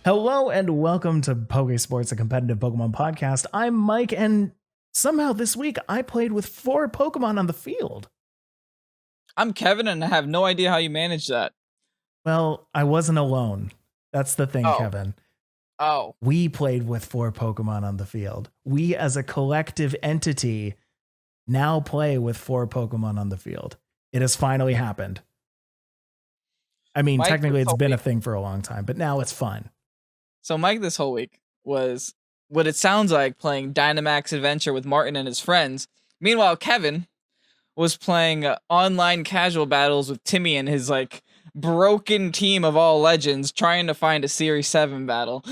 Hello and welcome to Pokésports, a competitive Pokemon podcast. I'm Mike, and somehow this week I played with 4 Pokemon on the field. I'm Kevin, and I have no idea how you manage that. Well, I wasn't alone. That's the thing, Kevin. Oh. We played with 4 Pokemon on the field. We, as a collective entity, now play with 4 Pokemon on the field. It has finally happened. I mean, technically it's been a thing for a long time, but now it's fun. So Mike this whole week was what it sounds like playing Dynamax Adventure with Martin and his friends. Meanwhile, Kevin was playing online casual battles with Timmy and his broken team of all legends trying to find a Series 7 battle.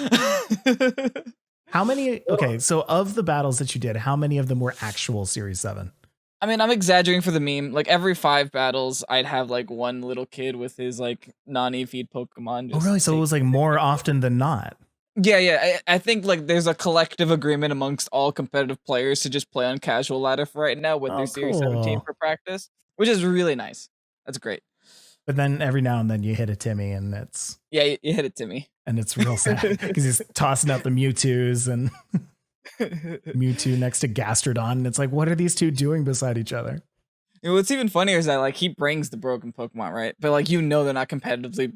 How many? Okay, so of the battles that you did, how many of them were actual Series 7? I mean, I'm exaggerating for the meme. Like every 5 battles, I'd have one little kid with his non-E-feed Pokemon. Oh, really? So it was more often than not. Yeah. I think there's a collective agreement amongst all competitive players to just play on casual ladder for right now with their Series 17 for practice, which is really nice. That's great. But then every now and then you hit a Timmy and it's... Yeah, you hit a Timmy. And it's real sad because he's tossing out the Mewtwo's and Mewtwo next to Gastrodon. And it's what are these two doing beside each other? What's even funnier is that he brings the broken Pokemon, right? But they're not competitively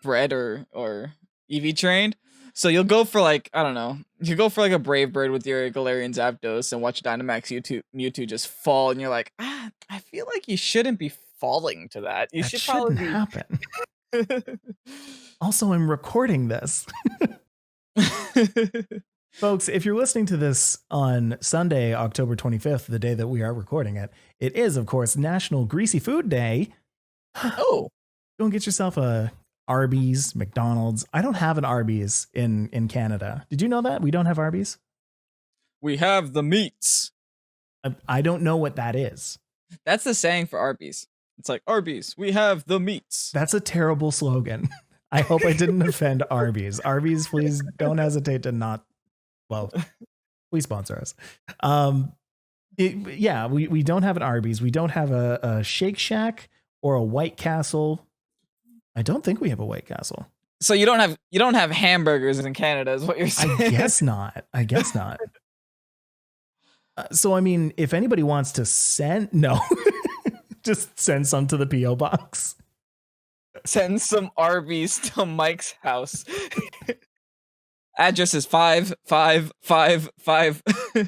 bred or EV trained. So you'll go for I don't know, you go for a Brave Bird with your Galarian Zapdos and watch Dynamax Mewtwo just fall, and you're like, I feel like you shouldn't be falling to that. You should probably happen. Also, I'm recording this. Folks, if you're listening to this on Sunday, October 25th, the day that we are recording it, it is, of course, National Greasy Food Day. Oh. Go and get yourself a Arby's, McDonald's. I don't have an Arby's in Canada. Did you know that? We don't have Arby's? We have the meats. I don't know what that is. That's the saying for Arby's. It's Arby's, we have the meats. That's a terrible slogan. I hope I didn't offend Arby's. Arby's, please don't hesitate to not... Well, please sponsor us. We don't have an Arby's. We don't have a Shake Shack or a White Castle. I don't think we have a White Castle. So you don't have hamburgers in Canada, is what you're saying? I guess not. So I mean, if anybody wants to send, just send some to the P.O. box. Send some Arby's to Mike's house. Address is 5555. How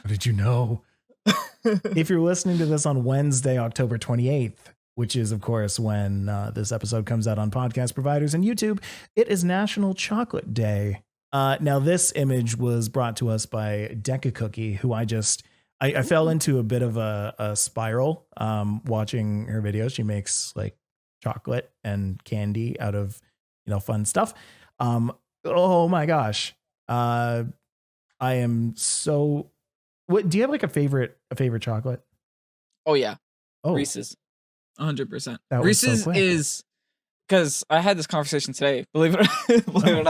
did you know? If you're listening to this on Wednesday, October 28th, which is, of course, when this episode comes out on podcast providers and YouTube, it is National Chocolate Day. Now, this image was brought to us by Deca Cookie, who I fell into a bit of a spiral watching her videos. She makes chocolate and candy out of, fun stuff. Oh my gosh. I am so... What do you have a favorite chocolate? Oh yeah. Oh, Reese's. 100%. Reese's so is, because I had this conversation today, believe it or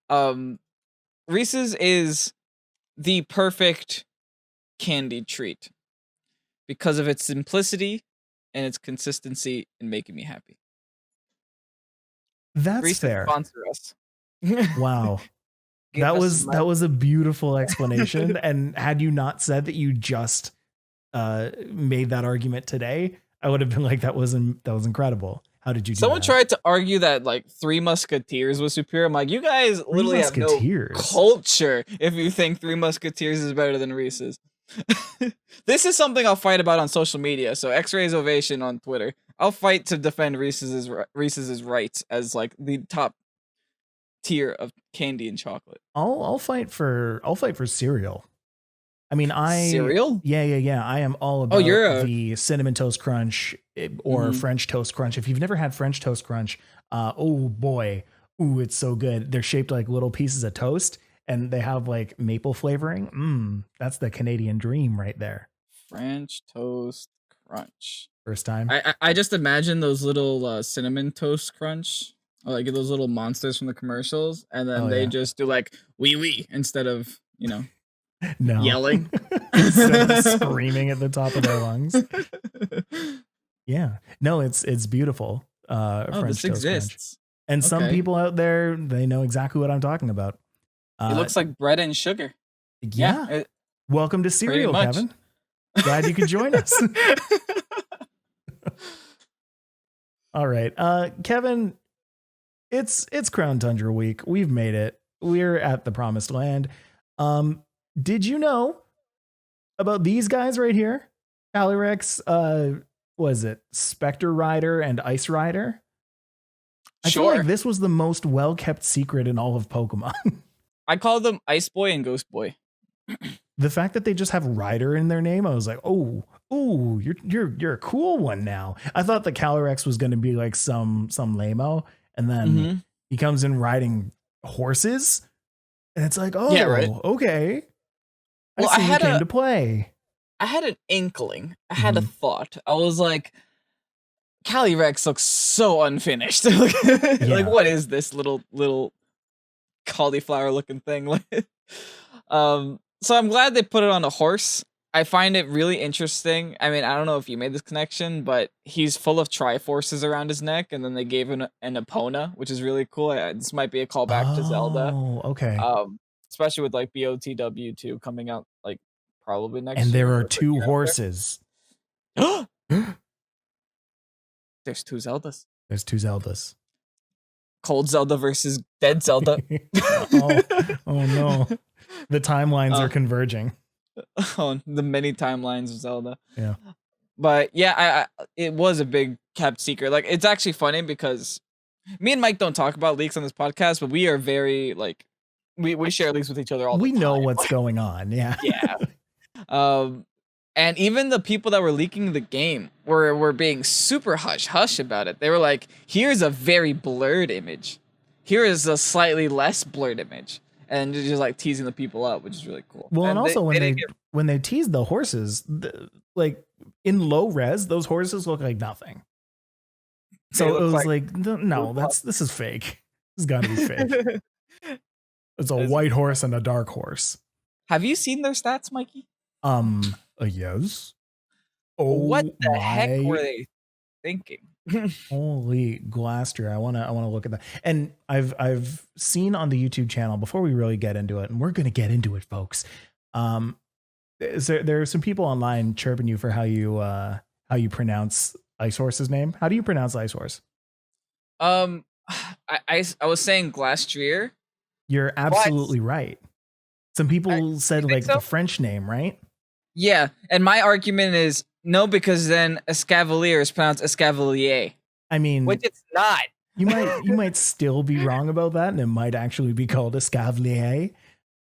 not. Reese's is the perfect candy treat because of its simplicity and its consistency in making me happy. That's Reese's fair. Sponsor us. Wow. That was a beautiful explanation. And had you not said that you just made that argument today, I would have been that was incredible. How did you do Someone that? tried to argue that Three Musketeers was superior. I'm you guys literally have no culture if you think Three Musketeers is better than Reese's. This is something I'll fight about on social media. So X-Rays Ovation on Twitter. I'll fight to defend Reese's rights as the top tier of candy and chocolate. I'll fight for cereal. I mean, cereal? Yeah. I am all about the Cinnamon Toast Crunch or French Toast Crunch. If you've never had French Toast Crunch, oh boy, it's so good. They're shaped like little pieces of toast, and they have maple flavoring. That's the Canadian dream right there. French Toast Crunch. First time. I just imagine those little Cinnamon Toast Crunch, or those little monsters from the commercials, and then they just do wee wee instead of yelling. Instead of screaming at the top of their lungs. Yeah. No, it's beautiful. French this Toast exists. And some people out there, they know exactly what I'm talking about. It looks like bread and sugar. Yeah. Welcome to Cereal, Kevin. Glad you could join us. All right. Kevin, it's Crown Tundra week. We've made it. We're at the promised land. Did you know about these guys right here? Calyrex, was it Spectre Rider and Ice Rider? I feel like this was the most well-kept secret in all of Pokemon. I call them Ice Boy and Ghost Boy. The fact that they just have Rider in their name, I was like, oh, you're a cool one now. I thought the Calyrex was going to be like some lame-o, and then he comes in riding horses, and it's like, okay. Well, I had came to play. I had an inkling. I had a thought. I was like, Calyrex looks so unfinished. Like, what is this little cauliflower looking thing? So I'm glad they put it on a horse. I find it really interesting. I mean, I don't know if you made this connection, but he's full of Triforces around his neck, and then they gave him an Epona, which is really cool. This might be a callback to Zelda. Oh, okay. Especially with like BOTW 2 coming out like probably next year. And there are 2 horses. There's 2 Zeldas. There's 2 Zeldas. Cold Zelda versus Dead Zelda. oh no. The timelines are converging. Oh, the many timelines of Zelda. Yeah. But yeah, it was a big kept secret. Like, it's actually funny because me and Mike don't talk about leaks on this podcast, but we are very like we share leaks with each other all the time. We know what's going on. Yeah. Yeah. And even the people that were leaking the game were being super hush about it. They were like, here's a very blurred image. Here is a slightly less blurred image. And just like teasing the people up, which is really cool. Well, and also when they teased the horses, like in low res, those horses look like nothing. So it was like no, this is fake. This has got to be fake. It's a white horse and a dark horse. Have you seen their stats, Mikey? Yes. Oh, what the heck were they thinking? Holy Glastrier. I want to look at that. And I've seen on the YouTube channel, before we really get into it, and we're going to get into it, folks. There are some people online chirping you for how you pronounce Ice Horse's name. How do you pronounce Ice Horse? I was saying Glastrier. You're absolutely right. Some people said like the French name, right? Yeah, and my argument is no, because then Escavalier is pronounced Escavalier. I mean, which it's not. You might still be wrong about that, and it might actually be called Escavalier,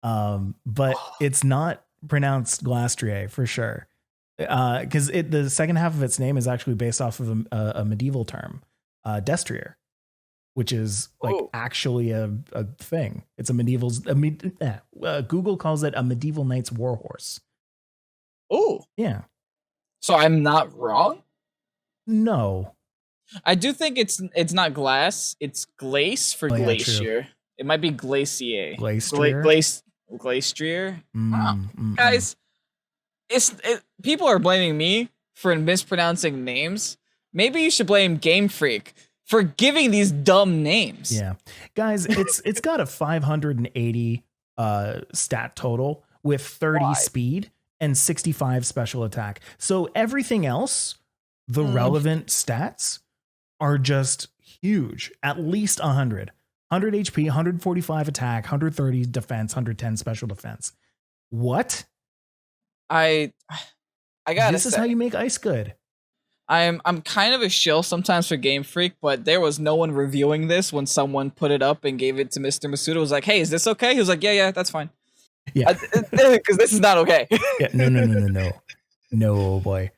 but it's not pronounced Glastrier for sure, because the second half of its name is actually based off of a medieval term, Destrier, which is like actually a thing. It's a medieval. Google calls it a medieval knight's warhorse. Oh, yeah. So I'm not wrong? No. I do think it's not glass. It's glace for glacier. It might be glacier. Glastrier. Guys, people are blaming me for mispronouncing names. Maybe you should blame Game Freak for giving these dumb names. Yeah. Guys, it's got a 580 stat total with 30 speed and 65 special attack. So everything else, the relevant stats are just huge. At least 100 HP, 145 attack, 130 defense, 110 special defense. What? I gotta This is how you make ice good. I'm kind of a shill sometimes for Game Freak, but there was no one reviewing this when someone put it up and gave it to Mr. Masuda. Was like, hey, is this okay? He was like, yeah, that's fine. Yeah, because this is not okay. Yeah, no, boy.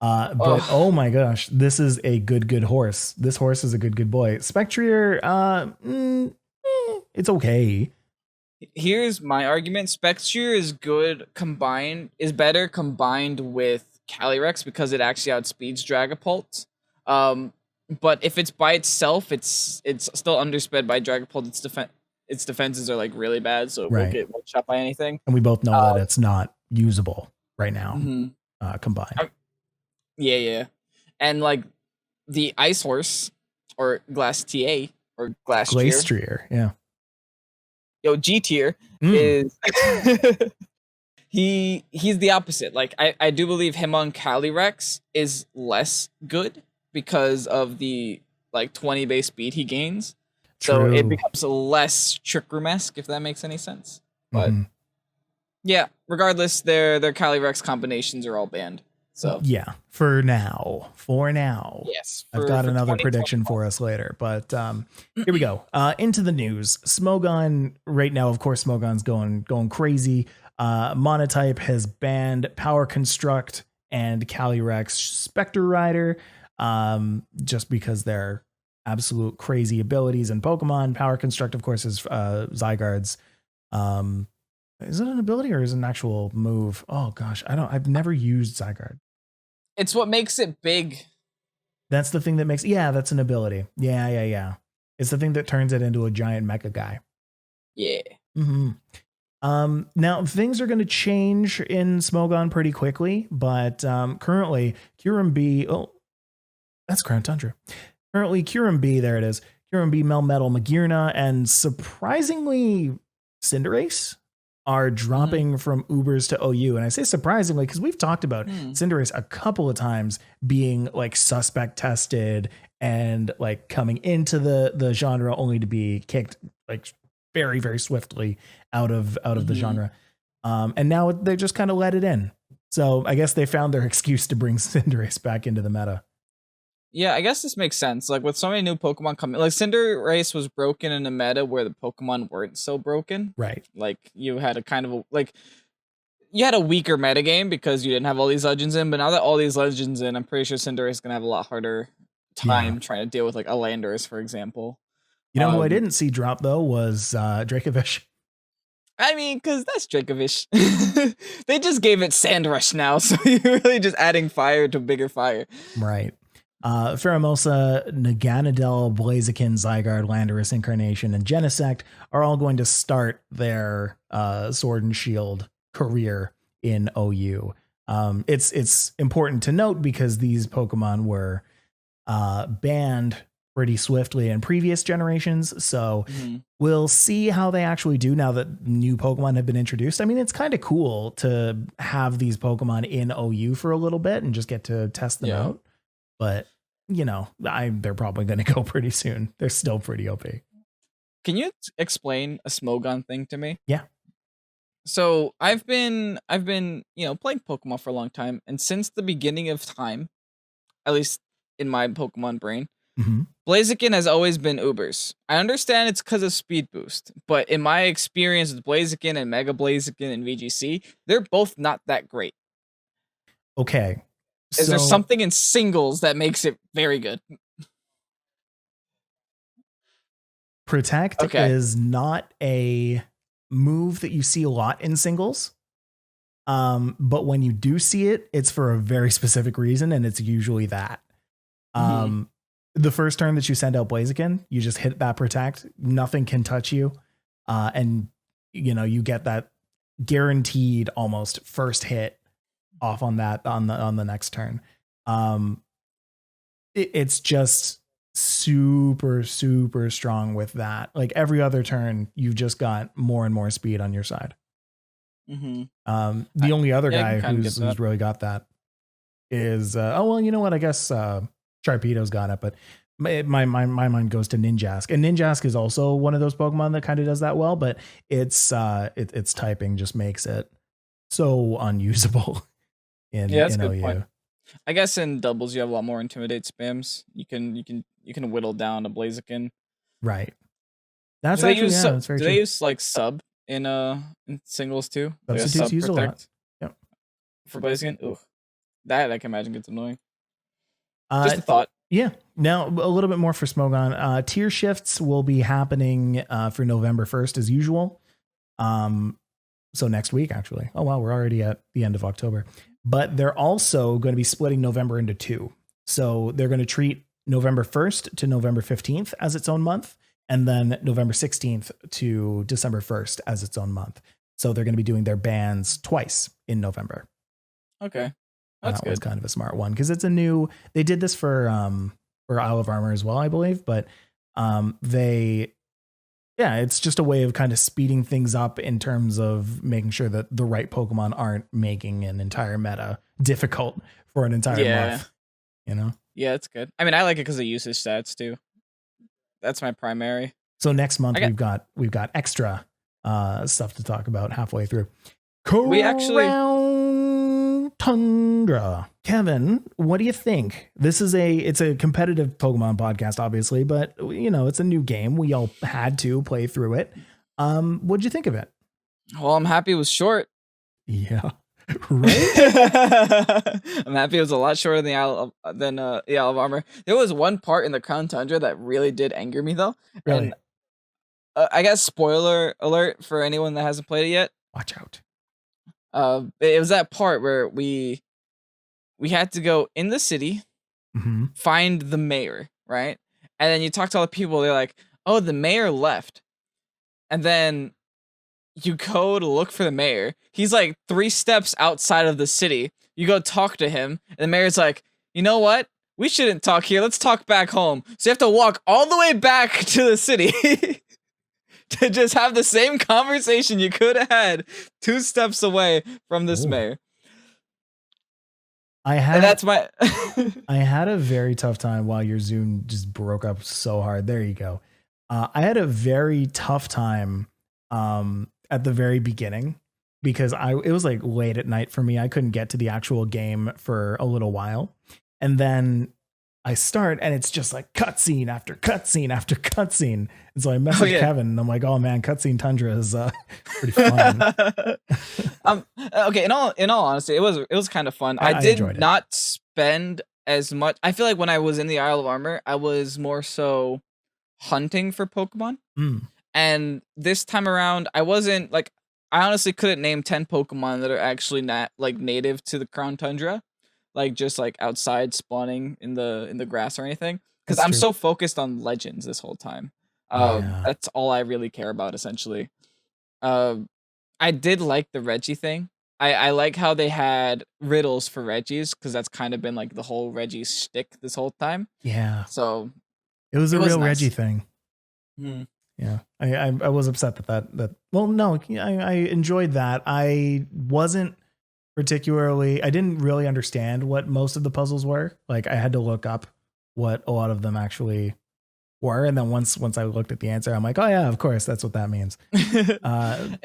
But oh my gosh, this is a good horse. This horse is a good boy. Spectrier, it's okay. Here's my argument: Spectrier is better combined with Calyrex because it actually outspeeds Dragapult. But if it's by itself, it's still undersped by Dragapult. Its defenses are like really bad, so it won't get one shot by anything. And we both know that it's not usable right now, combined. Yeah. And like the Ice Horse or Glastrier or Glastrier. Glastrier, yeah. Yo, G tier is he's the opposite. Like I do believe Calyrex is less good because of the like 20 base speed he gains. So it becomes less Trick Room-esque, if that makes any sense. But yeah, regardless, their Calyrex combinations are all banned. So yeah, for now. Yes. I've got another prediction for us later, but here we go. Into the news. Smogon right now, of course, Smogon's going crazy. Monotype has banned Power Construct and Calyrex Spectre Rider, just because they're absolute crazy abilities in Pokemon. Power Construct, of course, is Zygarde's. Is it an ability or is it an actual move? Oh gosh, I've never used Zygarde. It's what makes it big. That's the thing that makes, that's an ability. Yeah. It's the thing that turns it into a giant mecha guy. Yeah. Now things are going to change in Smogon pretty quickly, but currently Kyurem B, that's Crown Tundra. Currently Kyurem B, there it is. Kyurem B, Melmetal, Magearna, and surprisingly Cinderace are dropping from Ubers to OU. And I say surprisingly because we've talked about Cinderace a couple of times being like suspect tested and like coming into the genre only to be kicked like very, very swiftly out of the genre. And now they just kind of let it in. So I guess they found their excuse to bring Cinderace back into the meta. Yeah, I guess this makes sense. Like with so many new Pokemon coming, like Cinderace was broken in a meta where the Pokemon weren't so broken. Right. Like you had a kind of you had a weaker metagame because you didn't have all these legends in, but now that all these legends in, I'm pretty sure Cinderace is gonna have a lot harder time trying to deal with like a Landorus, for example. You know who I didn't see drop though was Dracovish. I mean, because that's Dracovish. They just gave it Sand Rush now, so you're really just adding fire to bigger fire. Right. Pheromosa, Naganadel, Blaziken, Zygarde, Landorus Incarnation, and Genesect are all going to start their Sword and Shield career in OU. It's important to note because these Pokemon were banned pretty swiftly in previous generations. So we'll see how they actually do now that new Pokemon have been introduced. I mean, it's kind of cool to have these Pokemon in OU for a little bit and just get to test them out. But, you know, they're probably going to go pretty soon. They're still pretty OP. Can you explain a Smogon thing to me? Yeah. So I've been, playing Pokemon for a long time. And since the beginning of time, at least in my Pokemon brain, Blaziken has always been Ubers. I understand it's because of speed boost, but in my experience with Blaziken and Mega Blaziken and VGC, they're both not that great. Okay. Is there something in singles that makes it very good? Protect is not a move that you see a lot in singles. But when you do see it, it's for a very specific reason, and it's usually that. The first turn that you send out Blaziken, you just hit that Protect. Nothing can touch you. And, you know, you get that guaranteed almost first hit off on that on the next turn. It's just super strong with that. Like every other turn, you've just got more and more speed on your side. The only other guy who's really got that is you know what? I guess Sharpedo's got it, but my mind goes to Ninjask, and Ninjask is also one of those Pokemon that kind of does that well, but its typing just makes it so unusable. In OU. I guess in doubles you have a lot more Intimidate spams. You can whittle down a Blaziken. Right. That's very true. They use like sub in singles too? Substitutes use a lot. Yep. For Blaziken? Ooh. That I can imagine gets annoying. Just a thought. Yeah. Now a little bit more for Smogon. Tier shifts will be happening for November 1st as usual. So next week actually. Oh wow, we're already at the end of October. But they're also going to be splitting November into two. So they're going to treat November 1st to November 15th as its own month, and then November 16th to December 1st as its own month. So they're going to be doing their bans twice in November. Okay. That's that was kind of a smart one because it's a new, they did this for Isle of Armor as well, I believe, but It's just a way of kind of speeding things up in terms of making sure that the right Pokemon aren't making an entire meta difficult for an entire month. You know? Yeah, it's good. I mean, I like it because of usage stats too. That's my primary. So next month we've got extra stuff to talk about halfway through. Crown Tundra. Kevin, what do you think? It's a competitive Pokemon podcast, obviously, but it's a new game. We all had to play through it. What'd you think of it? Well, I'm happy it was short. Yeah. Right? I'm happy it was a lot shorter than the Isle of Armor. There was one part in the Crown Tundra that really did anger me though. Really? And I guess spoiler alert for anyone that hasn't played it yet. Watch out. It was that part where we had to go in the city, find the mayor, right? And then you talk to all the people, they're like, oh, the mayor left. And then you go to look for the mayor. He's like 3 steps outside of the city. You go talk to him, and the mayor's like, you know what? We shouldn't talk here. Let's talk back home. So you have to walk all the way back to the city to just have the same conversation you could have had 2 steps away from this mayor. I had a very tough time while your Zoom just broke up so hard. There you go. I had a very tough time at the very beginning because it was like late at night for me. I couldn't get to the actual game for a little while. And then I start and it's just like cutscene after cutscene after cutscene. And so I messaged Kevin and I'm like, oh man, cutscene Tundra is pretty fun. Okay. In all honesty, it was kind of fun. I did not spend as much. I feel like when I was in the Isle of Armor, I was more so hunting for Pokemon. And this time around, I wasn't like, I honestly couldn't name 10 Pokemon that are actually not like native to the Crown Tundra. Like just like outside spawning in the grass or anything, because I'm so focused on legends this whole time. That's all I really care about essentially. I did like the Reggie thing. I like how they had riddles for Reggies because that's kind of been like the whole Reggie shtick this whole time. Yeah. So it was a real nice Reggie thing. Yeah. I was upset that well, no, I enjoyed that. I didn't really understand what most of the puzzles were. Like I had to look up what a lot of them actually were. And then once I looked at the answer, I'm like, oh yeah, of course, that's what that means.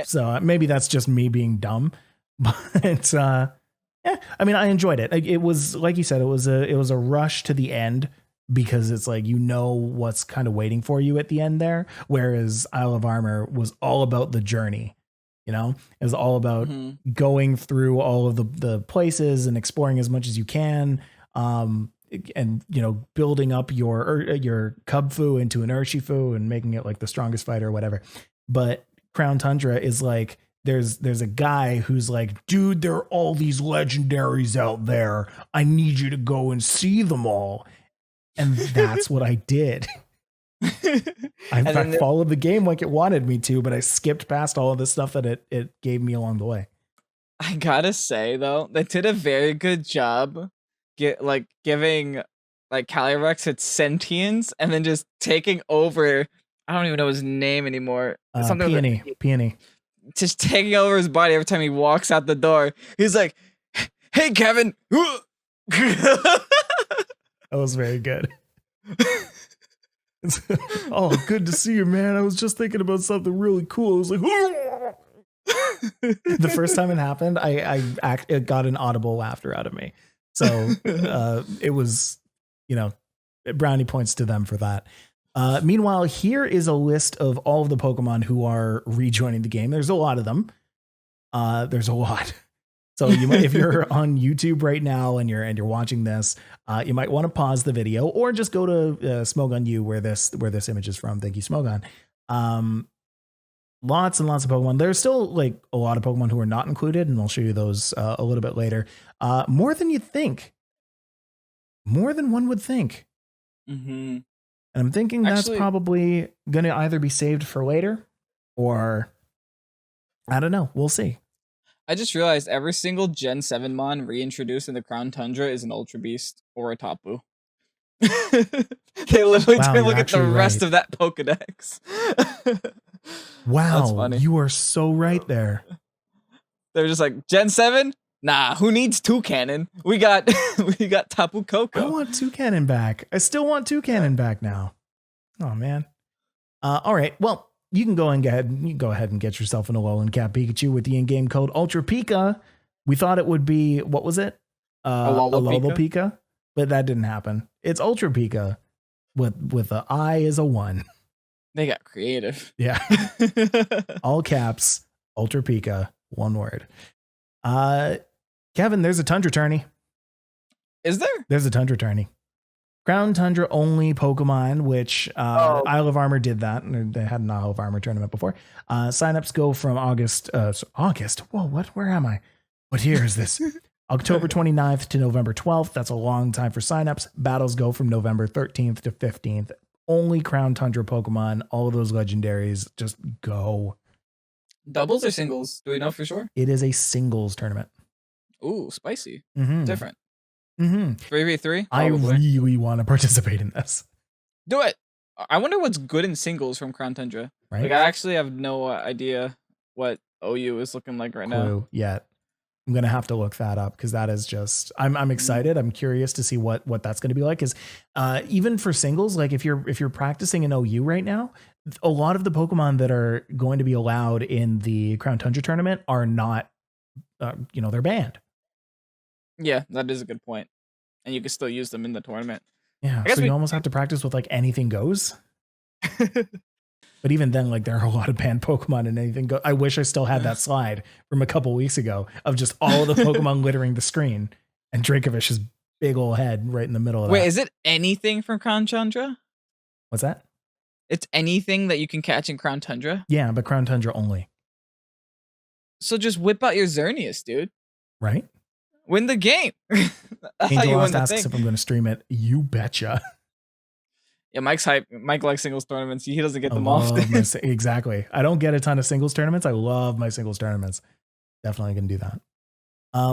So maybe that's just me being dumb, but I mean, I enjoyed it. It was, like you said, it was a rush to the end because it's like, what's kind of waiting for you at the end there. Whereas Isle of Armor was all about the journey. It was all about going through all of the places and exploring as much as you can. And, building up your Cubfu into an Urshifu and making it like the strongest fighter or whatever. But Crown Tundra is like, there's a guy who's like, dude, there are all these legendaries out there. I need you to go and see them all. And that's what I did. I followed the game like it wanted me to, but I skipped past all of the stuff that it gave me along the way. I gotta say though, they did a very good job giving like Calyrex its sentience and then just taking over. I don't even know his name anymore. Peony. Just taking over his body every time he walks out the door. He's like, "Hey, Kevin." That was very good. Oh, good to see you, man. I was just thinking about something really cool. I was like, the first time it happened, it got an audible laughter out of me. So it was, brownie points to them for that. Meanwhile, here is a list of all of the Pokemon who are rejoining the game. There's a lot of them. There's a lot. So if you're on YouTube right now and you're watching this, you might want to pause the video or just go to Smogon U where this image is from. Thank you, Smogon. Lots and lots of Pokemon. There's still like a lot of Pokemon who are not included, and I'll show you those a little bit later. More than you'd think. More than one would think. And I'm thinking that's probably going to either be saved for later or I don't know. We'll see. I just realized every single Gen 7 Mon reintroduced in the Crown Tundra is an Ultra Beast or a Tapu. They literally didn't look at the rest of that Pokedex. Wow, that's funny. You are so right there. They're just like, Gen 7? Nah, who needs Toucannon? We got Tapu Koko. I want Toucannon back. I still want Toucannon back now. Oh man. All right. Well, you can go ahead and get yourself an Alolan Cat Pikachu with the in-game code Ultra Pika. We thought it would be, what was it? Alola Pika, but that didn't happen. It's Ultra Pika with the I is a 1. They got creative. Yeah. All caps, Ultra Pika, one word. Kevin, there's a Tundra tourney. Is there? There's a Tundra tourney. Crown Tundra only Pokemon, which Isle of Armor did that. They had an Isle of Armor tournament before. Signups go from August. Whoa, what? Where am I? What year is this? October 29th to November 12th. That's a long time for signups. Battles go from November 13th to 15th. Only Crown Tundra Pokemon. All of those legendaries. Just go. Doubles or singles? Do we know for sure? It is a singles tournament. Ooh, spicy. Mm-hmm. Different. 3v3? I really want to participate in this. Do it. I wonder what's good in singles from Crown Tundra. Right? Like, I actually have no idea what OU is looking like right now. Yet. I'm going to have to look that up because that is just, I'm excited. I'm curious to see what that's going to be like. Because even for singles, like if you're practicing in OU right now, a lot of the Pokemon that are going to be allowed in the Crown Tundra tournament are not, they're banned. Yeah, that is a good point. And you can still use them in the tournament. Yeah, so you almost have to practice with like anything goes. But even then, like there are a lot of banned Pokemon and anything go. I wish I still had that slide from a couple weeks ago of just all of the Pokemon littering the screen and Drakevish's big old head right in the middle of that. Wait, is it anything from Crown Tundra? What's that? It's anything that you can catch in Crown Tundra? Yeah, but Crown Tundra only. So just whip out your Xerneas, dude. Right? Win the game. Angel Lost asks if I'm going to stream it. You betcha. Yeah, Mike's hype. Mike likes singles tournaments. He doesn't get them often. Exactly. I don't get a ton of singles tournaments. I love my singles tournaments. Definitely going to do that.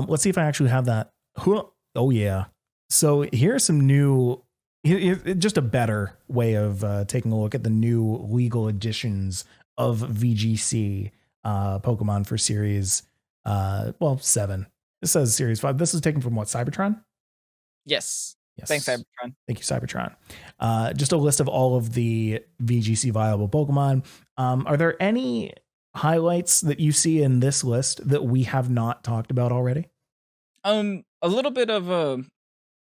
Let's see if I actually have that. Oh, yeah. So here's some new, just a better way of taking a look at the new legal editions of VGC Pokemon for Series 7. This says Series 5. This is taken from what, Cybertron? Yes. Thanks, Cybertron. Thank you, Cybertron. Just a list of all of the VGC viable Pokemon. Are there any highlights that you see in this list that we have not talked about already? A little bit of a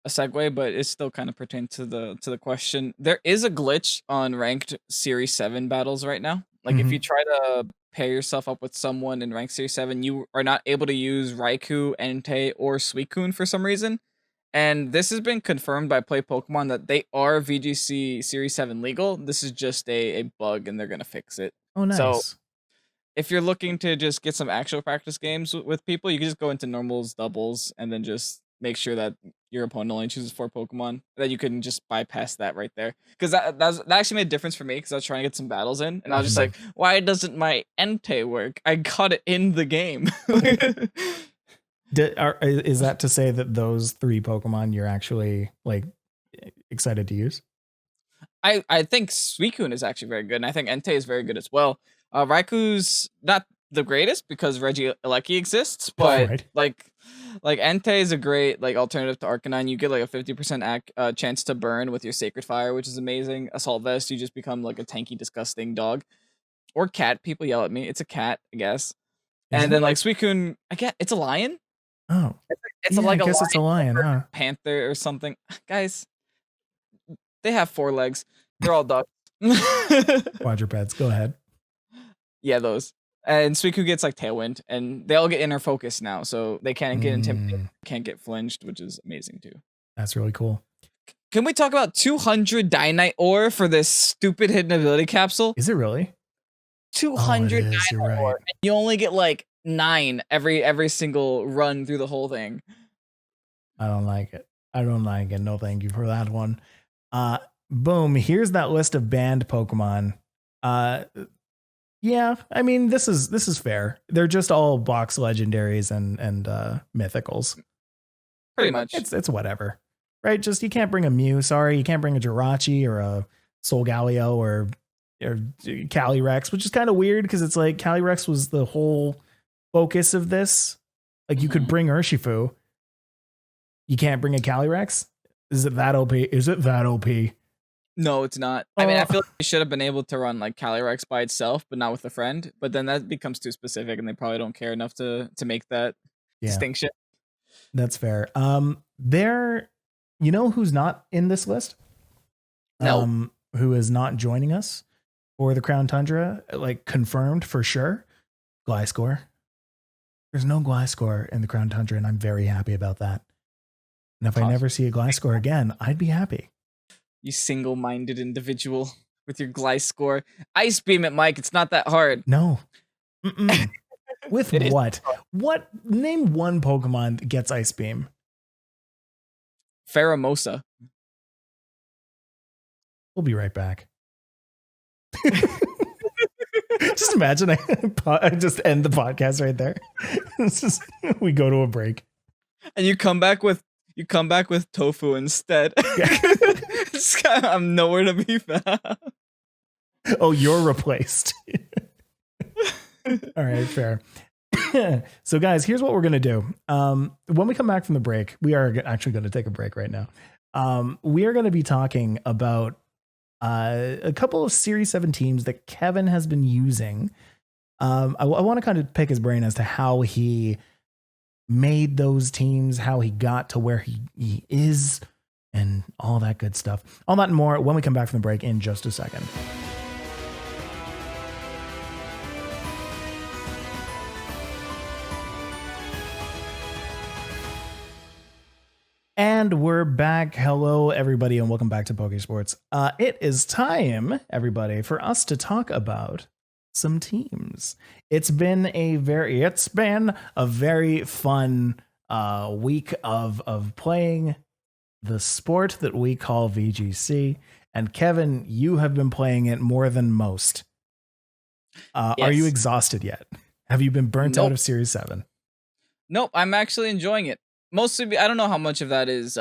segue, but it still kind of pertains to the question. There is a glitch on ranked Series 7 battles right now. Like if you try to pair yourself up with someone in ranked Series 7, you are not able to use Raikou, Entei, or Suicune for some reason. And this has been confirmed by Play Pokemon that they are VGC Series 7 legal. This is just a bug and they're going to fix it. Oh, nice. So if you're looking to just get some actual practice games with people, you can just go into normals, doubles, and then just make sure that your opponent only chooses 4 Pokemon. That you can just bypass that right there. Because that actually made a difference for me because I was trying to get some battles in. And I was just like, why doesn't my Entei work? I got it in the game. Is that to say that those 3 Pokemon you're actually like excited to use? I think Suicune is actually very good, and I think Entei is very good as well. Raikou's not the greatest because Regieleki exists, but like Entei is a great like alternative to Arcanine. You get like a 50% chance to burn with your Sacred Fire, which is amazing. Assault Vest, you just become like a tanky, disgusting dog or cat. People yell at me. It's a cat, I guess. And then like Suicune, I get it's a lion. Oh, it's I guess it's a lion, huh? Panther or something. Guys, they have 4 legs. They're all ducks. Quadrupeds. Go ahead. Yeah, those. And Suicune gets like Tailwind, and they all get inner focus now, so they can't get intimidated, can't get flinched, which is amazing too. That's really cool. Can we talk about 200 Dynite Ore for this stupid hidden ability capsule? Is it really? 200 Dynite Ore. And you only get like 9 every single run through the whole thing. I don't like it. No, thank you for that one. Boom. Here's that list of banned Pokemon. Yeah, I mean this is fair. They're just all box legendaries and mythicals. Pretty much. It's whatever. right? Just you can't bring a Mew. Sorry, you can't bring a Jirachi or a Solgaleo or Calyrex, which is kind of weird because it's like Calyrex was the whole focus of this. Like you could bring Urshifu. You can't bring a Calyrex? Is it that OP? Is it that OP? No, it's not. I mean, I feel like you should have been able to run like Calyrex by itself, but not with a friend. But then that becomes too specific, and they probably don't care enough to make that distinction. That's fair. You know who's not in this list? No. Who is not joining us for the Crown Tundra? Like confirmed for sure. Gliscor. There's no Gliscor in the Crown Tundra, and I'm very happy about that. And if I never see a Gliscor again, I'd be happy. You single-minded individual with your Gliscor. Ice Beam it, Mike. It's not that hard. No. With what? What? Name one Pokemon that gets Ice Beam. Pheromosa. We'll be right back. Just imagine I just end the podcast right there. We go to a break. And you come back with tofu instead. I'm nowhere to be found. Oh, you're replaced. All right, fair. So guys, here's what we're going to do. When we come back from the break, we are actually going to take a break right now. We are going to be talking about a couple of Series 7 teams that Kevin has been using. I want to kind of pick his brain as to how he made those teams, how he got to where he is, and all that good stuff. All that and more when we come back from the break in just a second. And we're back. Hello, everybody, and welcome back to Pokésports. It is time, everybody, for us to talk about some teams. It's been a very fun week of playing the sport that we call VGC. And Kevin, you have been playing it more than most. Yes. Are you exhausted yet? Have you been burnt out of Series 7? Nope, I'm actually enjoying it. Mostly, I don't know how much of that is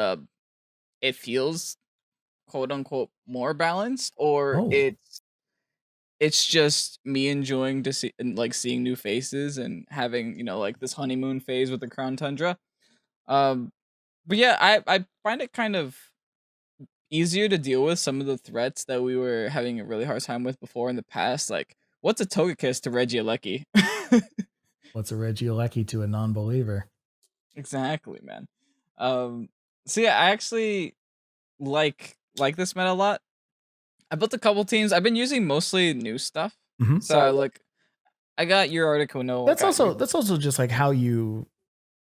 it feels quote unquote more balanced, or it's just me enjoying to see like seeing new faces and having, you know, like this honeymoon phase with the Crown Tundra. But yeah, I find it kind of easier to deal with some of the threats that we were having a really hard time with before in the past. Like, what's a Togekiss to Regieleki? What's a Regieleki to a non-believer? Exactly, man. So yeah, I actually like this meta a lot. I built a couple teams. I've been using mostly new stuff. Mm-hmm. So I got your article. That's also just like how you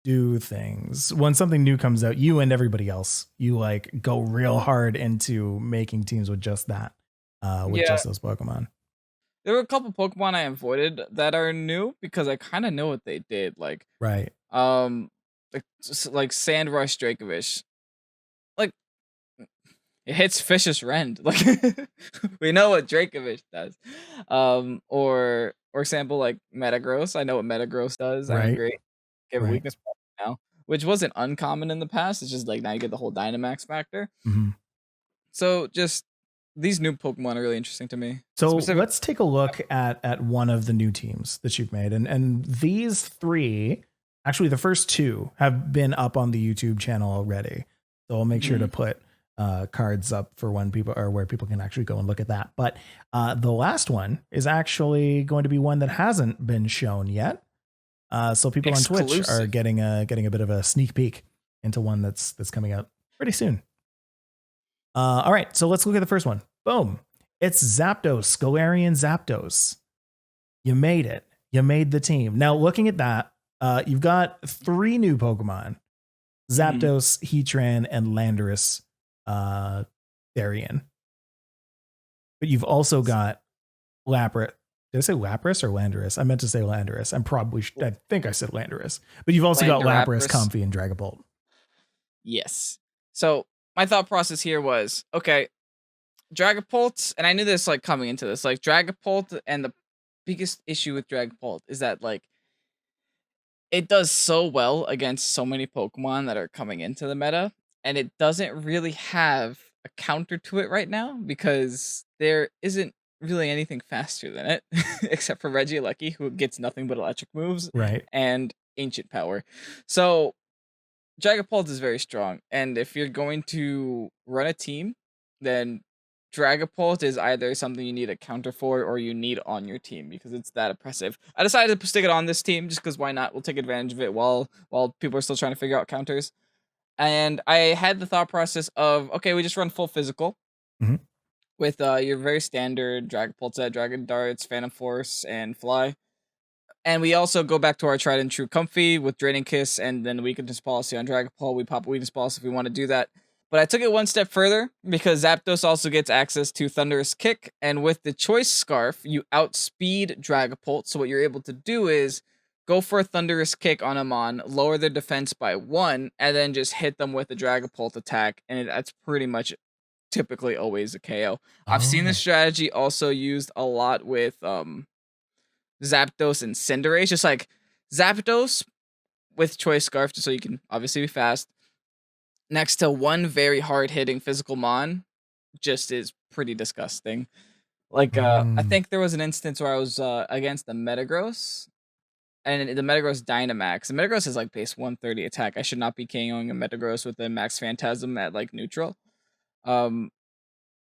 do things. When something new comes out, you and everybody else, you like go real hard into making teams with just that, just those Pokemon. There were a couple Pokemon I avoided that are new because I kind of know what they did. Like, right. Like Sandrush Dracovish, like it hits Fish's Rend. Like we know what Dracovish does. Or example like Metagross. I know what Metagross does. Right. I'm great. Give a weakness now, which wasn't uncommon in the past. It's just like now you get the whole Dynamax factor. Mm-hmm. So just these new Pokemon are really interesting to me. So let's take a look at one of the new teams that you've made, and these three. Actually, the first two have been up on the YouTube channel already. So I'll make sure to put cards up for when people or where people can actually go and look at that. But the last one is actually going to be one that hasn't been shown yet. So people on Twitch are getting a bit of a sneak peek into one that's coming out pretty soon. All right, so let's look at the first one. Boom. It's Zapdos, Galarian Zapdos. You made it. You made the team. Now, looking at that, you've got 3 new Pokemon: Zapdos, Heatran, and Landorus, Therian. But you've also got Lapras. Did I say Lapras or Landorus? I meant to say Landorus. I think I said Landorus. But you've also got Lapras, Comfey, and Dragapult. Yes. So my thought process here was, okay, Dragapult, and I knew this like coming into this, like Dragapult, and the biggest issue with Dragapult is that like it does so well against so many Pokemon that are coming into the meta, and it doesn't really have a counter to it right now because there isn't really anything faster than it, except for Regieleki, who gets nothing but electric moves, right, and ancient power. So Dragapult is very strong, and if you're going to run a team, then Dragapult is either something you need a counter for or you need on your team because it's that oppressive. I decided to stick it on this team just because why not? We'll take advantage of it while people are still trying to figure out counters. And I had the thought process of, okay, we just run full physical with your very standard Dragapult set, Dragon Darts, Phantom Force, and Fly. And we also go back to our tried and true Comfy with Draining Kiss and then Weakness Policy on Dragapult. We pop Weakness Policy if we want to do that. But I took it one step further because Zapdos also gets access to Thunderous Kick. And with the Choice Scarf, you outspeed Dragapult. So what you're able to do is go for a Thunderous Kick on them lower their defense by 1, and then just hit them with a Dragapult attack. And that's pretty much typically always a KO. I've seen this strategy also used a lot with Zapdos and Cinderace, just like Zapdos with Choice Scarf, just so you can obviously be fast, next to one very hard-hitting physical Mon, just is pretty disgusting. Like, I think there was an instance where I was against the Metagross, and the Metagross Dynamax. The Metagross is like base 130 attack. I should not be KOing a Metagross with a Max Phantasm at like neutral.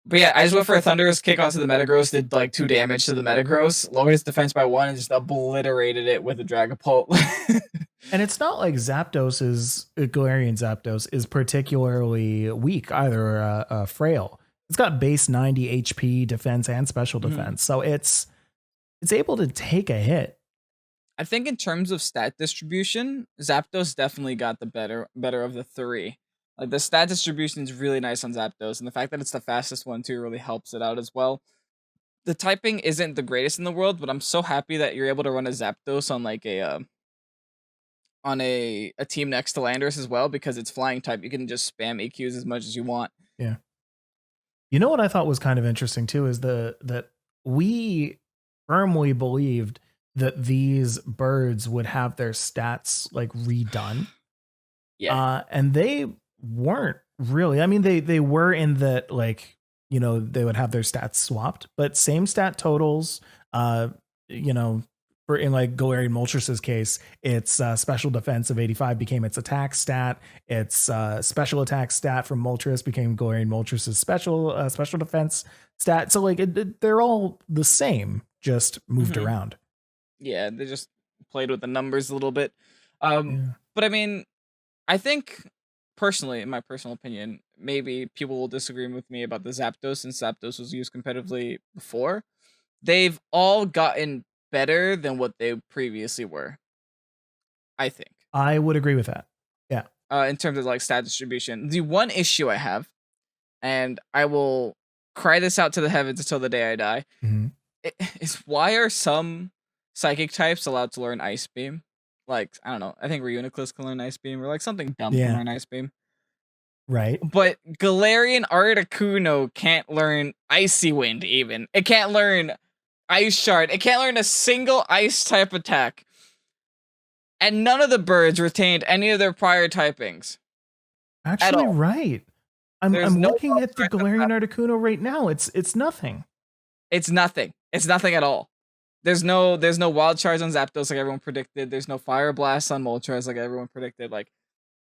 But yeah, I just went for a Thunderous Kick onto the Metagross, did like 2 damage to the Metagross, lowered its defense by 1, and just obliterated it with a Dragapult. And it's not like Galarian Zapdos is particularly weak either, or frail. It's got base 90 HP, defense, and special defense, so it's able to take a hit. I think in terms of stat distribution, Zapdos definitely got the better of the 3. Like, the stat distribution is really nice on Zapdos, and the fact that it's the fastest one too really helps it out as well. The typing isn't the greatest in the world, but I'm so happy that you're able to run a Zapdos on like a team next to Landorus as well, because it's flying type. You can just spam EQs as much as you want. Yeah. You know what I thought was kind of interesting too is that we firmly believed that these birds would have their stats like redone. Yeah. And they weren't really. I mean, they were in that, like, you know, they would have their stats swapped, but same stat totals. You know, for in like Galarian Moltres' case, its special defense of 85 became its attack stat. Its special attack stat from Moltres became Galarian Moltres' special defense stat. So like they're all the same, just moved around. Yeah, they just played with the numbers a little bit. But I mean, I think personally, in my personal opinion, maybe people will disagree with me about the Zapdos, since Zapdos was used competitively before. They've all gotten better than what they previously were, I think. I would agree with that. Yeah. In terms of like stat distribution. The one issue I have, and I will cry this out to the heavens until the day I die, is why are some psychic types allowed to learn Ice Beam? Like, I don't know. I think Reuniclus can learn Ice Beam, or like something dumb can learn Ice Beam. Right. But Galarian Articuno can't learn Icy Wind even. It can't learn Ice Shard. It can't learn a single ice type attack. And none of the birds retained any of their prior typings. Actually, right. I'm looking at the Galarian Articuno right now. It's nothing. It's nothing. It's nothing at all. There's no wild charge on Zapdos like everyone predicted. There's no fire blast on Moltres like everyone predicted. Like,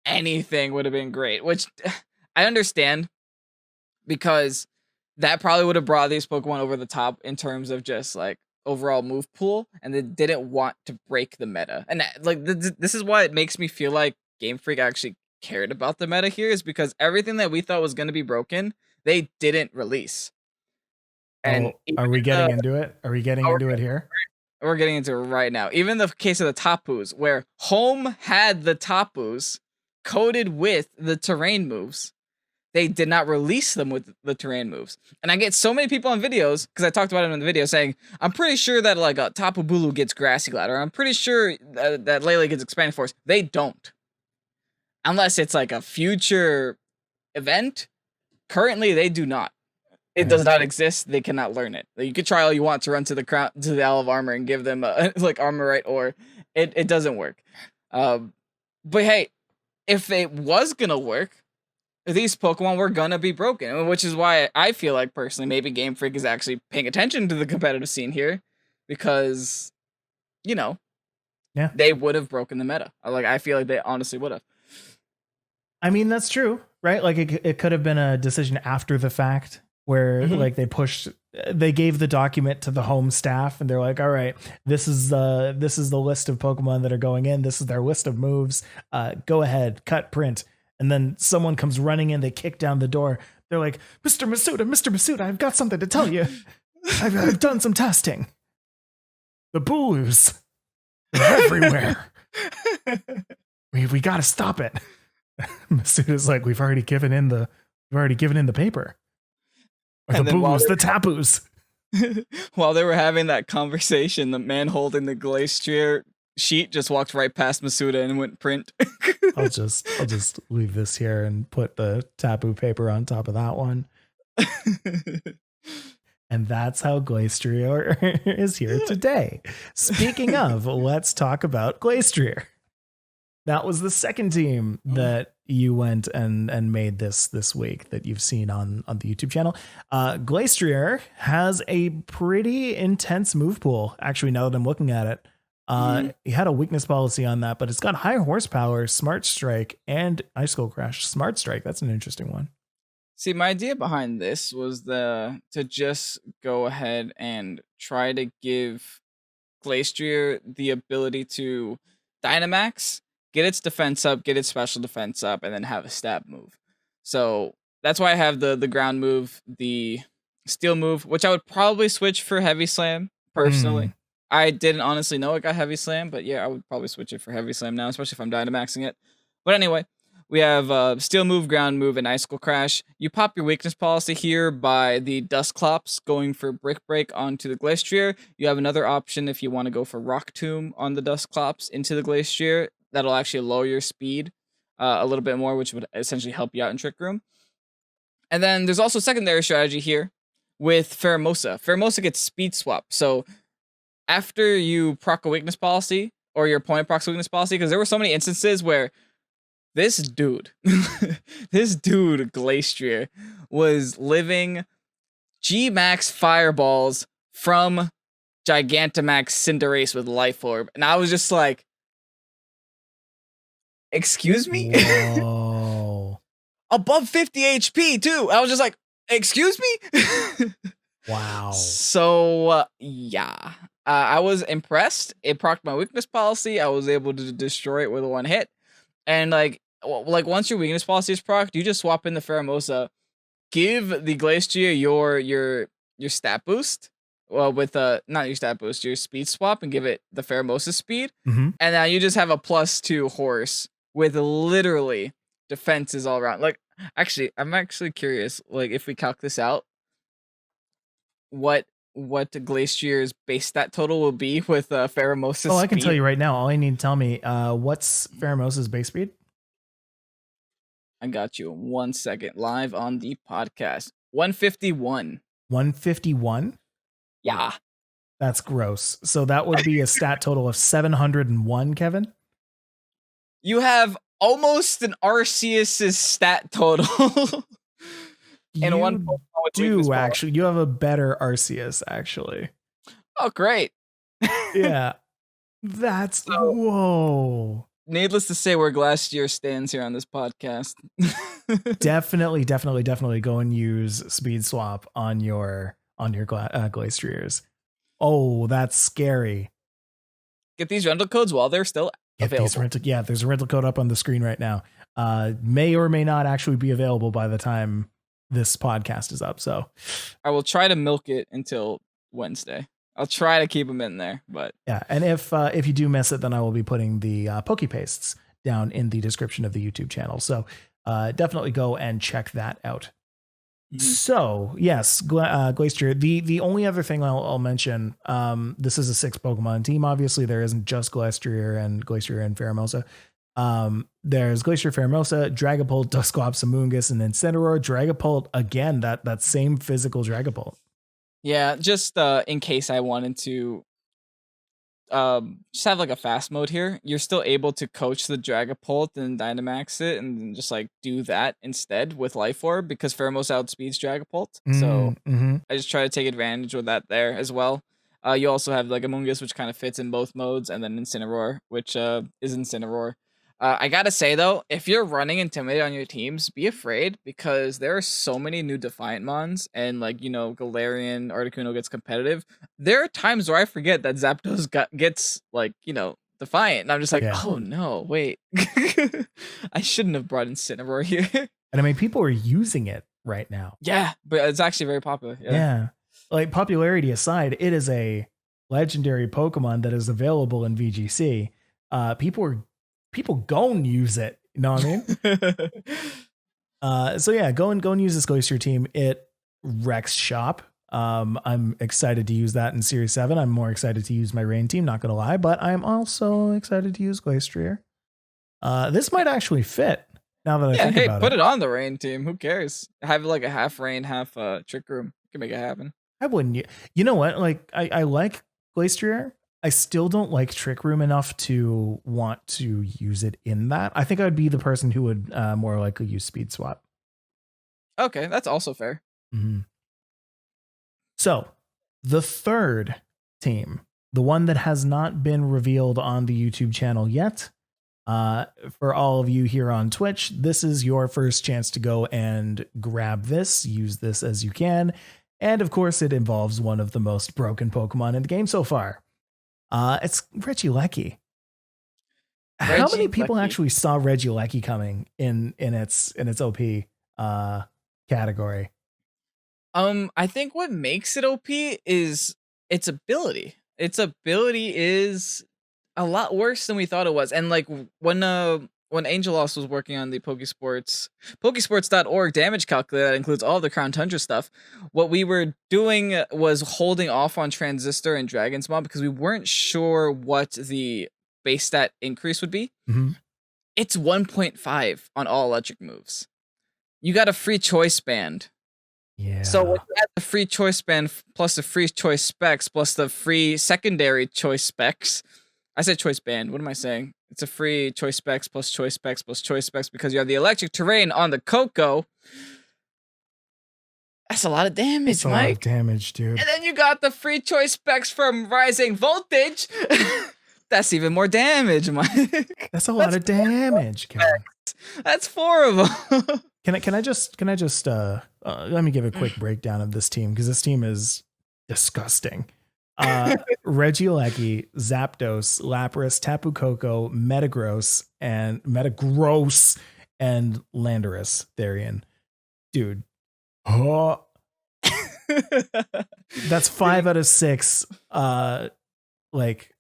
anything would have been great, which I understand, because that probably would have brought these Pokemon over the top in terms of just like overall move pool, and they didn't want to break the meta. And like this is why it makes me feel like Game Freak actually cared about the meta here, is because everything that we thought was going to be broken, they didn't release. And are we getting into it? Are we getting into it here? We're getting into it right now. Even the case of the Tapus, where Home had the Tapus coded with the terrain moves, they did not release them with the terrain moves. And I get so many people on videos, because I talked about it in the video, saying, I'm pretty sure that like a Tapu Bulu gets Grassy Glide, or I'm pretty sure that Lele gets Expanded Force. They don't. Unless it's like a future event. Currently, they do not. It does not exist. They cannot learn it. You could try all you want to run to the Owl of Armor and give them like Armorite, or it doesn't work. But hey, if it was gonna work, these Pokemon were gonna be broken, which is why I feel like personally maybe Game Freak is actually paying attention to the competitive scene here, because they would have broken the meta. Like, I feel like they honestly would have. I mean, that's true, right? Like it could have been a decision after the fact where like they gave the document to the home staff and they're like, all right, this is the list of Pokemon that are going in. This is their list of moves. Go ahead, cut, print. And then someone comes running in. They kick down the door. They're like, Mr. Masuda, I've got something to tell you. I've done some testing. The Booloos, they're everywhere. We got to stop it. Masuda's like, we've already given in the paper. Or the Booloos, the Tapus. While they were having that conversation, the man holding the Glastrier sheet just walked right past Masuda and went print. I'll just leave this here and put the Tapu paper on top of that one. And that's how Glastrier is here today. Speaking of, let's talk about Glastrier. That was the second team that you went and made this week that you've seen on the YouTube channel. Glastrier has a pretty intense move pool, actually, now that I'm looking at it. He had a weakness policy on that, but it's got high horsepower, Smart Strike, and Icicle Crash. Smart Strike, that's an interesting one. See, my idea behind this was to just go ahead and try to give Glastrier the ability to Dynamax, get its defense up, get its special defense up, and then have a stab move. So that's why I have the ground move, the steel move, which I would probably switch for Heavy Slam, personally. I didn't honestly know it got Heavy Slam, but yeah, I would probably switch it for Heavy Slam now, especially if I'm Dynamaxing it. But anyway, we have Steel Move, Ground Move, and Icicle Crash. You pop your weakness policy here by the Dusclops going for Brick Break onto the Glastrier. You have another option if you want to go for Rock Tomb on the Dusclops into the Glastrier. That'll actually lower your speed a little bit more, which would essentially help you out in Trick Room. And then there's also a secondary strategy here with Pheromosa. Pheromosa gets Speed Swap. So after you proc a weakness policy, or your opponent procs a weakness policy, because there were so many instances where this dude, Glastrier, was living G-Max Fireballs from Gigantamax Cinderace with Life Orb. And I was just like, excuse me? Whoa. Above 50 HP, too. I was just like, excuse me? Wow. So, yeah. I was impressed. It procced my weakness policy. I was able to destroy it with one hit. And like once your weakness policy is procced, you just swap in the Pheromosa, give the Glastrier your stat boost. Well, with not your stat boost, your speed swap, and give it the Pheromosa speed. And now you just have a +2 horse with literally defenses all around. Like, actually, I'm actually curious, like, if we calc this out, what Glastrier's base stat total will be with Pheromosa's speed. I can tell you right now. All you need to tell me, what's Pheromosa's base speed? I got you. 1 second. Live on the podcast. 151. 151? Yeah. That's gross. So that would be a stat total of 701, Kevin? You have almost an Arceus's stat total. And one do actually. You have a better Arceus, actually. Oh, great. Yeah. That's whoa. Needless to say, where Glastrier stands here on this podcast. definitely go and use Speed Swap on your Glastriers. Oh, that's scary. Get these rental codes while they're still available. There's a rental code up on the screen right now. May or may not actually be available by the time this podcast is up. So I will try to milk it until Wednesday. I'll try to keep them in there, but yeah. And if you do miss it, then I will be putting the Poképastes down in the description of the YouTube channel. So definitely go and check that out. So yes, Glastrier. The only other thing I'll mention, this is a 6 Pokemon team. Obviously, there isn't just Glastrier and Pheromosa. There's Glastrier, Pheromosa, Dragapult, Dusclops, Amoonguss, and Incineroar. Dragapult again. That same physical Dragapult. Yeah, just in case I wanted to just have like a fast mode here. You're still able to coach the Dragapult and Dynamax it, and then just like do that instead with Life Orb because Pheromos outspeeds Dragapult. So I just try to take advantage of that there as well. You also have like Amoonguss, which kind of fits in both modes, and then Incineroar, which is Incineroar. I gotta say though, if you're running Intimidate on your teams, be afraid because there are so many new Defiant Mons, and like Galarian Articuno gets competitive. There are times where I forget that Zapdos gets like Defiant, and I'm just like, oh no, wait, I shouldn't have brought Incineroar here. And I mean, people are using it right now. Yeah, but it's actually very popular. Yeah. Like popularity aside, it is a legendary Pokemon that is available in VGC. People go and use it. You know what I mean? So yeah, go and use this Glastrier team. It wrecks shop. I'm excited to use that in Series 7. I'm more excited to use my Rain team, not gonna lie, but I'm also excited to use Glastrier. This might actually fit now that I think about it. Put it on the Rain team. Who cares? Have like a half Rain, half Trick Room. You can make it happen. I wouldn't. You know what? Like I like Glastrier. I still don't like Trick Room enough to want to use it in that. I think I'd be the person who would more likely use Speed Swap. Okay, that's also fair. Mm-hmm. So the third team, the one that has not been revealed on the YouTube channel yet, for all of you here on Twitch, this is your first chance to go and grab this, use this as you can. And of course, it involves one of the most broken Pokemon in the game so far. It's Regieleki. How many people actually saw Regieleki coming in its OP category? I think what makes it OP is its ability. Its ability is a lot worse than we thought it was. And like when Angelos was working on the Pokésports.org damage calculator that includes all the Crown Tundra stuff, what we were doing was holding off on Transistor and Dragon's Maw because we weren't sure what the base stat increase would be. Mm-hmm. It's 1.5 on all electric moves. You got a free choice band. Yeah. So when you add the free choice band plus the free choice specs plus the free secondary choice specs, I said choice band. What am I saying? It's a free choice specs plus choice specs plus choice specs because you have the electric terrain on the Koko. That's a lot of damage, Mike. A lot of damage, dude. And then you got the free choice specs from Rising Voltage. That's even more damage, Mike. That's a lot of damage, Kevin. That's 4 of them. Can I just let me give a quick breakdown of this team because this team is disgusting. Regieleki, Zapdos, Lapras, Tapu Koko, Metagross, and Landorus Therian. Dude. Oh. That's 5 out of 6 like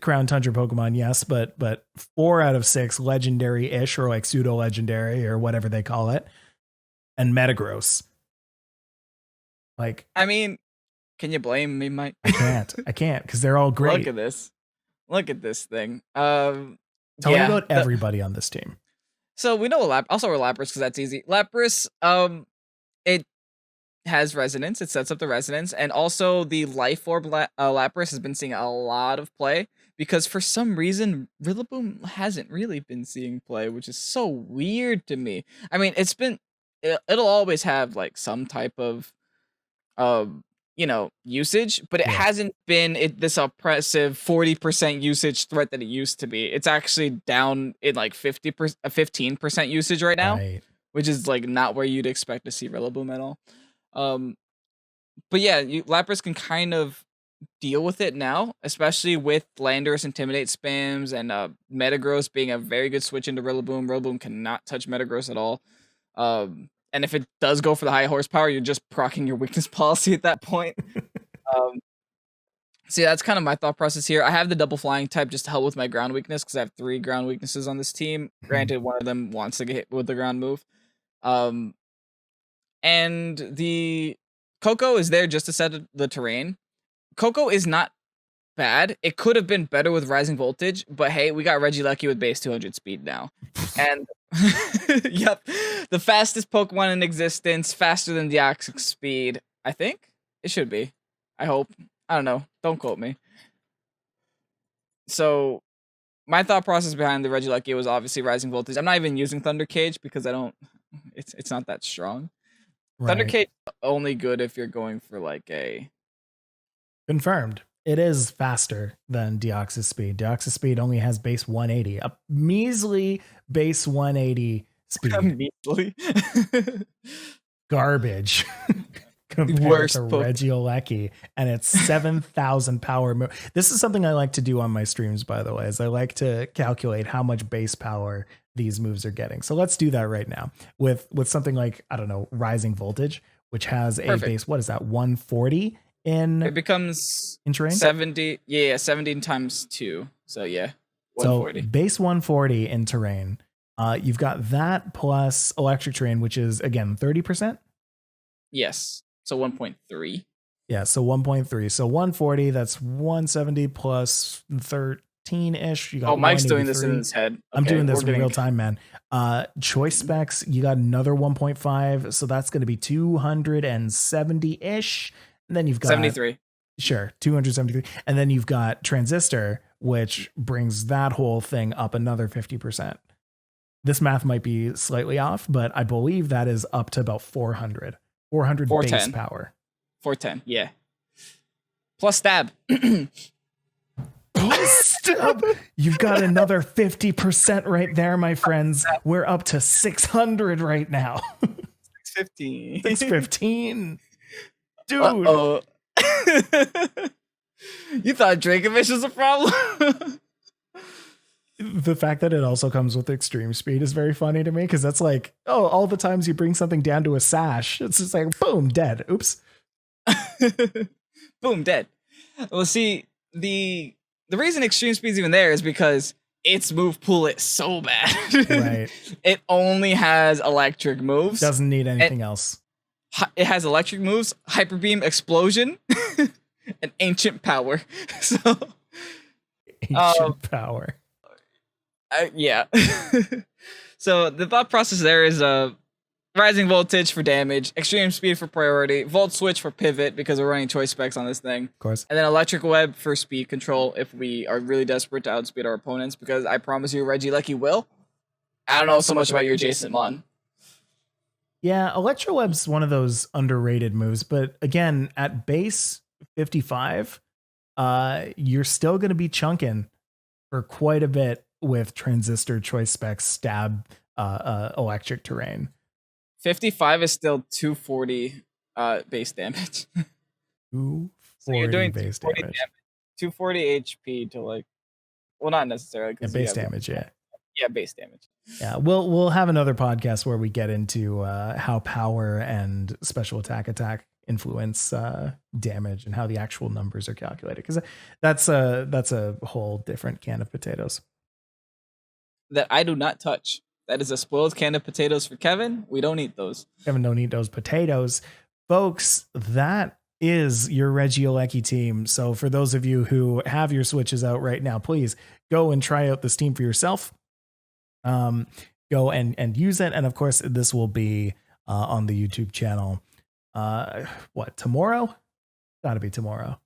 Crown Tundra Pokemon, yes, but 4 out of 6 legendary-ish or like pseudo-legendary or whatever they call it. And Metagross. Like, I mean, can you blame me, Mike? I can't because they're all great. Look at this thing. Tell me about everybody on this team. So we know I'll start with Lapras because that's easy. Lapras, it has resonance. It sets up the resonance, and also the Life Orb Lapras has been seeing a lot of play because for some reason Rillaboom hasn't really been seeing play, which is so weird to me. I mean, it'll always have like some type of usage, but it hasn't been this oppressive 40% usage threat that it used to be. It's actually down in like 15% usage right now, which is like not where you'd expect to see Rillaboom at all. But yeah, Lapras can kind of deal with it now, especially with Landorus Intimidate spams and Metagross being a very good switch into Rillaboom. Rillaboom cannot touch Metagross at all. And if it does go for the high horsepower, you're just proccing your weakness policy at that point. So yeah, that's kind of my thought process here. I have the double flying type just to help with my ground weakness because I have 3 ground weaknesses on this team. Granted, one of them wants to get hit with the ground move. And the Koko is there just to set the terrain. Koko is not bad. It could have been better with Rising Voltage, but hey, we got Regieleki with base 200 speed now. And yep, the fastest Pokemon in existence, faster than Deoxys speed. I think it should be. I hope. I don't know. Don't quote me. So my thought process behind the Regieleki was obviously Rising Voltage. I'm not even using Thunder Cage because it's not that strong. Right. Thunder Cage is only good if you're going for like a... Confirmed. It is faster than Deoxys Speed. Deoxys Speed only has base 180. A measly base 180 speed. Measly. Garbage. Compared to Regieleki, and it's 7,000 power. This is something I like to do on my streams, by the way, is I like to calculate how much base power these moves are getting. So let's do that right now with something like, I don't know, Rising Voltage, which has a base, what is that, 140 in... It becomes in terrain? 70, yeah, 17 times 2. So yeah, 140. So base 140 in terrain. You've got that plus electric terrain, which is, again, 30%? Yes. So 1.3. Yeah, so 1.3. So 140, that's 170 plus 13-ish. You got Mike's doing this in his head. Okay, I'm doing this in real time, man. Choice specs, you got another 1.5. So that's going to be 270-ish. And then you've got... 73. Sure, 273. And then you've got Transistor, which brings that whole thing up another 50%. This math might be slightly off, but I believe that is up to about 400 base power. 410, yeah. Plus stab. Stab. You've got another 50% right there, my friends. We're up to 600 right now. 615. 615. Dude. Uh-oh. You thought Dracovish was a problem? The fact that it also comes with extreme speed is very funny to me, because that's like, oh, all the times you bring something down to a sash, it's just like, boom, dead. Oops. Boom, dead. Well, see, the reason extreme speed's even there is because its move pool is so bad. Right. It only has electric moves. Doesn't need anything else. It has electric moves, Hyper Beam, Explosion, and Ancient Power. So Ancient Power. Yeah. So the thought process there is Rising Voltage for damage, Extreme Speed for priority, Volt Switch for pivot because we're running choice specs on this thing. Of course. And then Electric Web for speed control if we are really desperate to outspeed our opponents, because I promise you Regieleki will. I don't know so much about your Jason Mon. Yeah, Electro Web's one of those underrated moves, but again, at base 55, you're still going to be chunking for quite a bit with Transistor, choice specs, stab, electric terrain. 55 is still 240 base damage. 240 so you're doing base 240 damage. 240 HP to like, well, not necessarily. Yeah, base damage, yeah. Yeah, base damage. Yeah, we'll have another podcast where we get into how power and special attack influence damage and how the actual numbers are calculated, because that's a whole different can of potatoes that I do not touch. That is a spoiled can of potatoes for Kevin. We don't eat those. Kevin don't eat those potatoes, folks. That is your Regieleki team. So for those of you who have your Switches out right now, please go and try out this team for yourself. Go and use it. And of course, this will be on the YouTube channel. Tomorrow? Gotta be tomorrow.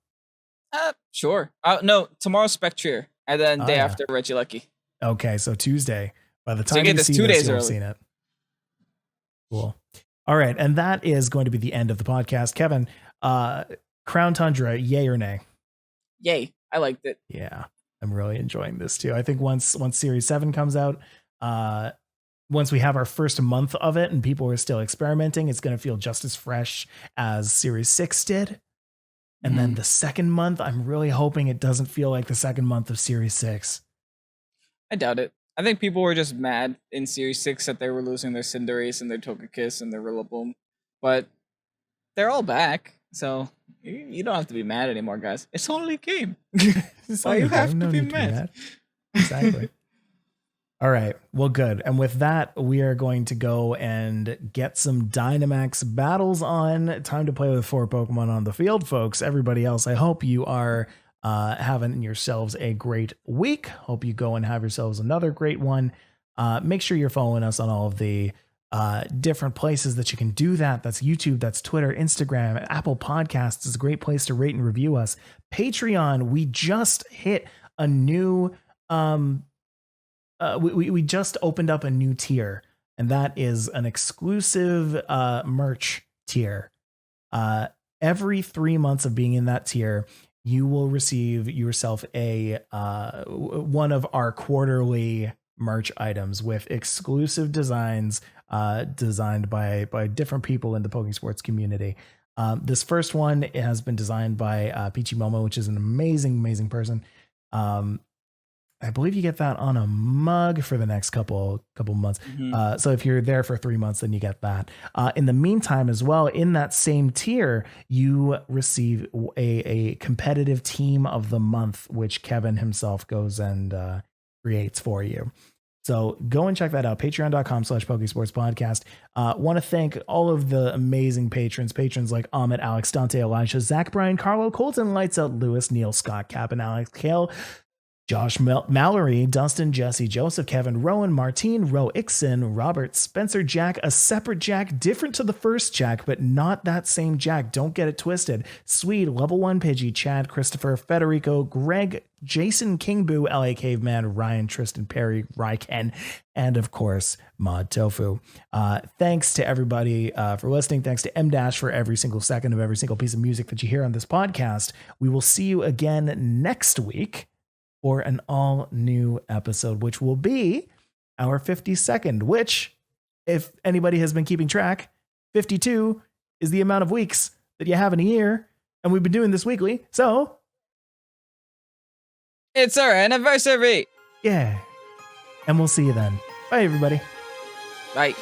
Sure. No, tomorrow's Spectrier, and then day after Regieleki. Okay, so Tuesday. By the time you this see 2 this, days you'll early. have seen it. Cool. All right, and that is going to be the end of the podcast. Kevin, Crown Tundra, yay or nay? Yay. I liked it. Yeah, I'm really enjoying this too. I think once Series 7 comes out, once we have our first month of it and people are still experimenting, it's going to feel just as fresh as Series 6 did. And then the second month, I'm really hoping it doesn't feel like the second month of Series 6. I doubt it. I think people were just mad in Series 6 that they were losing their Cinderace and their Togekiss and their Rillaboom. But they're all back, so you don't have to be mad anymore, guys. It's only a game. Why you have to be mad? Exactly. All right. Well, good. And with that, we are going to go and get some Dynamax battles on. Time to play with 4 Pokemon on the field, folks. Everybody else, I hope you are having yourselves a great week. Hope you go and have yourselves another great one. Make sure you're following us on all of the different places that you can do that. That's YouTube, that's Twitter, Instagram, Apple Podcasts is a great place to rate and review us. Patreon, we just hit a new we just opened up a new tier, and that is an exclusive merch tier. Every 3 months of being in that tier, you will receive yourself a one of our quarterly merch items with exclusive designs designed by different people in the Pokésports community. This first one has been designed by Peachy Momo, which is an amazing person. I believe you get that on a mug for the next couple months. Mm-hmm. So if you're there for 3 months, then you get that. In the meantime, as well, in that same tier, you receive a competitive team of the month, which Kevin himself goes and creates for you. So go and check that out. Patreon.com/Pokésports podcast. Want to thank all of the amazing patrons like Amit, Alex, Dante, Elijah, Zach, Brian, Carlo, Colton, Lights Out, Lewis, Neil, Scott, Cap, and Alex, Kale, Josh, Mallory, Dustin, Jesse, Joseph, Kevin, Rowan, Martine, Ro Ixon, Robert, Spencer, Jack, a separate Jack, different to the first Jack, but not that same Jack. Don't get it twisted. Swede, Level 1 Pidgey, Chad, Christopher, Federico, Greg, Jason, Kingboo, LA Caveman, Ryan, Tristan, Perry, Ryken, and of course, Mod Tofu. Thanks to everybody for listening. Thanks to M- for every single second of every single piece of music that you hear on this podcast. We will see you again next week for an all new episode, which will be our 52nd, which, if anybody has been keeping track, 52 is the amount of weeks that you have in a year. And we've been doing this weekly. So it's our anniversary. Yeah. And we'll see you then. Bye, everybody. Bye.